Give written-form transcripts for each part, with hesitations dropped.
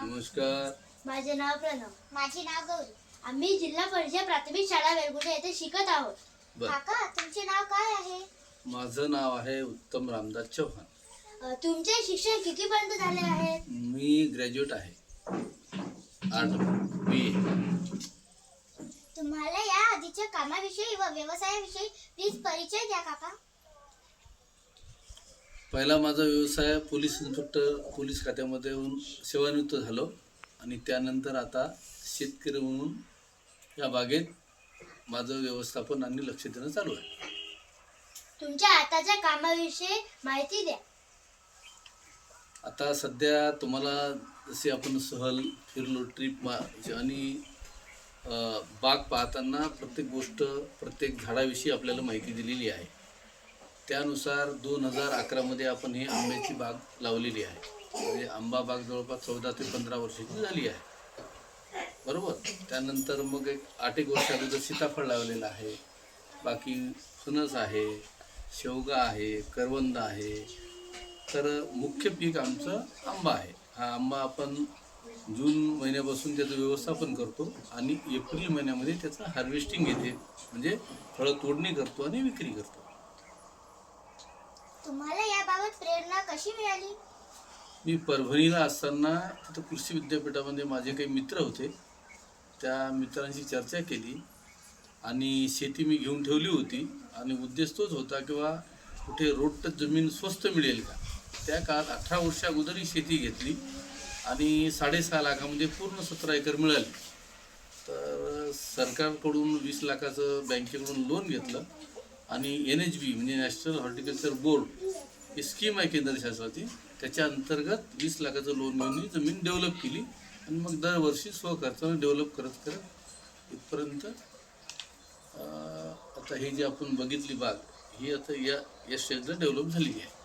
नमस्कार. माझे नाव प्रणव. माझे नाव गौरी. आम्ही जिल्हा परिषद प्राथमिक शाळा वेलगुंडे येथे शिकत आहोत. बर. काका तुमचे नाव काय आहे? माझं नाव आहे उत्तम रामदास चव्हाण. तुमचे शिक्षण कितीपर्यंत झाले आहे? मी ग्रॅज्युएट आहे. आर्ट बी. तुम्हाला या आधीच्या कामाविषयी व व्यवसायाविषयी प्लीज परिचय द्या काका. पहिला माझा व्यवसाय पोलीस इन्स्पेक्टर पोलीस खात्यामध्ये येऊन सेवानिवृत्त झालो आणि त्यानंतर आता शेतकरी म्हणून या बागेत माझं व्यवस्थापन आणि लक्ष देणं चालू आहे. तुमच्या आताच्या कामाविषयी माहिती द्या. आता सध्या तुम्हाला जसे आपण सहल फिरलो ट्रिप आणि बाग पाहताना प्रत्येक गोष्ट प्रत्येक झाडाविषयी आपल्याला माहिती दिलेली आहे. त्यानुसार 2011मध्ये आपण ही आंब्याची बाग लावलेली आहे. म्हणजे आंबा बाग जवळपास 14 ते 15 वर्षाची झाली आहे, बरोबर. त्यानंतर मग 8 एक वर्ष अगोदर सीताफळ लावलेलं आहे. बाकी फणस आहे, शेवगा आहे, करवंद आहे. तर मुख्य पीक आमचं आंबा आहे. हा आंबा आपण जून महिन्यापासून त्याचं व्यवस्थापन करतो आणि एप्रिल महिन्यामध्ये त्याचं हार्वेस्टिंग येते, म्हणजे फळं तोडणी करतो आणि विक्री करतो. तुम्हाला याबाबत प्रेरणा कशी मिळाली? मी परभणीला असताना तिथं कृषी विद्यापीठामध्ये माझे काही मित्र होते. त्या मित्रांशी चर्चा केली आणि शेती मी घेऊन ठेवली होती आणि उद्देश तोच होता किंवा कुठे रोड टच जमीन स्वस्त मिळेल का. त्या काळात 18 वर्ष अगोदरही शेती घेतली आणि 6.5 लाखामध्ये पूर्ण 17 एकर मिळाली. तर सरकारकडून 20 लाखाचं बँकेकडून लोन घेतलं आणि NHB म्हणजे नॅशनल हॉर्टिकल्चर बोर्ड ही स्कीम आहे केंद्र शासनाची. त्याच्या अंतर्गत 20 लाखाचं लोन घेऊन मी जमीन डेव्हलप केली आणि मग दरवर्षी स्वखर्चानं डेव्हलप करत करत इथपर्यंत आता ही जी आपण बघितली बाग ही आता या स्टेजला डेव्हलप झालेली आहे.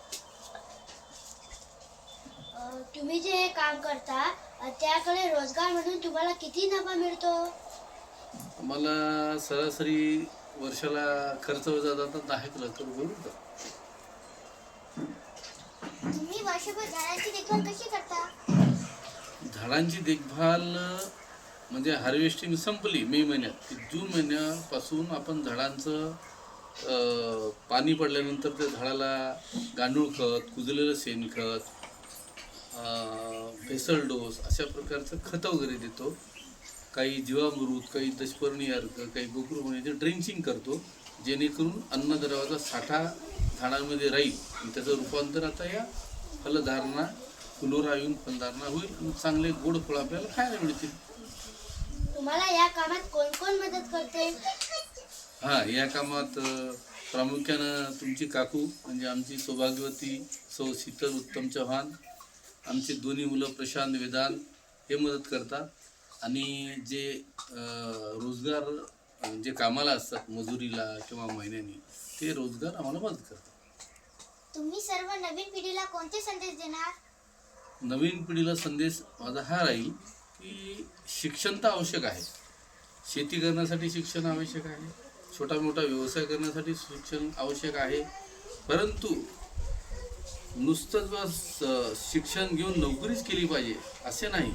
तुम्ही जे हे काम करता त्याकडे रोजगार म्हणून तुम्हाला किती नफा मिळतो? आम्हाला सरासरी वर्षाला खर्च वजा जातात 10 लाख रुपये मिळतात. तुम्ही वर्षभर झाडांची देखभाल कशी करता? झाडांची देखभाल म्हणजे हार्वेस्टिंग संपली मे महिन्यात की जून महिन्यापासून आपण झाडांचं पाणी पडल्यानंतर त्या झाडाला गांडूळ खत, कुजलेलं शेणखत, भेसळ डोस अशा प्रकारचं खतं वगैरे देतो. काही जीवामृत, काही दशपर्णी अर्क, काही गोकुळमण्याचे ड्रेंचिंग करतो, जेणेकरून अन्नद्रव्याचा साठा झाडांमध्ये राहील आणि त्याचं रूपांतर आता या फलधारणा फुलोरा येऊन फलधारणा होईल आणि चांगले गोड फळ आपल्याला खायला मिळतील. तुम्हाला या कामात कोण कोण मदत करते? या कामात प्रामुख्यानं तुमची काकू म्हणजे आमची सौभाग्यवती सौ शीतल उत्तम चव्हाण, आमचे दोन्ही मुलं प्रशांत वेदांत हे मदत करतात. आणि जे रोजगार जे कामाला असतात मजुरीला किंवा महिन्यानी ते रोजगार आम्हाला मदत करतात. तुम्ही सर्व नवीन पिढीला कोणते संदेश देणार? नवीन पिढीला संदेश माझा हा राहील की शिक्षण तर आवश्यक आहे. शेती करण्यासाठी शिक्षण आवश्यक आहे, छोटा मोठा व्यवसाय करण्यासाठी शिक्षण आवश्यक आहे. परंतु नुसतंच शिक्षण घेऊन नोकरीच केली पाहिजे असे नाही.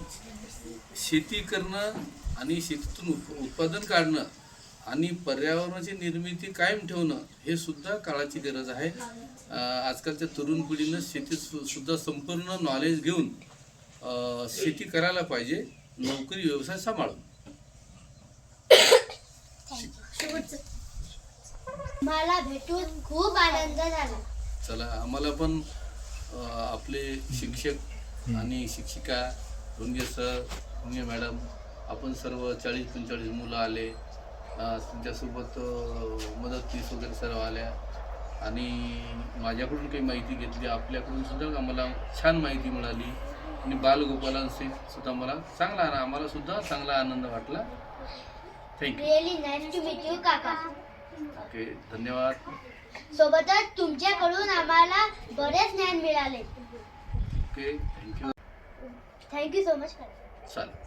शेती करणं आणि शेतीतून उत्पादन काढणं आणि पर्यावरणाची निर्मिती कायम ठेवणं हे सुद्धा काळाची गरज आहे. आजकालच्या तरुण पिढीनं शेतीत सुद्धा संपूर्ण नॉलेज घेऊन शेती करायला पाहिजे, नोकरी व्यवसाय सांभाळून. मला भेटून खूप आनंद झाला. चला, आम्हाला पण आपले शिक्षक आणि शिक्षिका ढोंगे सर, ढोंगे मॅडम, आपण सर्व 40-45 मुलं आले, तुमच्यासोबत मदतनीस वगैरे सर्व आल्या आणि माझ्याकडून काही माहिती घेतली, आपल्याकडून सुद्धा आम्हाला छान माहिती मिळाली आणि बालगोपालांशी सुद्धा आम्हाला सुद्धा चांगला आनंद वाटला. Thank you. Really nice to meet you काका. ओके, धन्यवाद. सोबतच तुमच्याकडून आम्हाला बरेच ज्ञान मिळाले. Okay, thank you. Thank you so much. चालेल.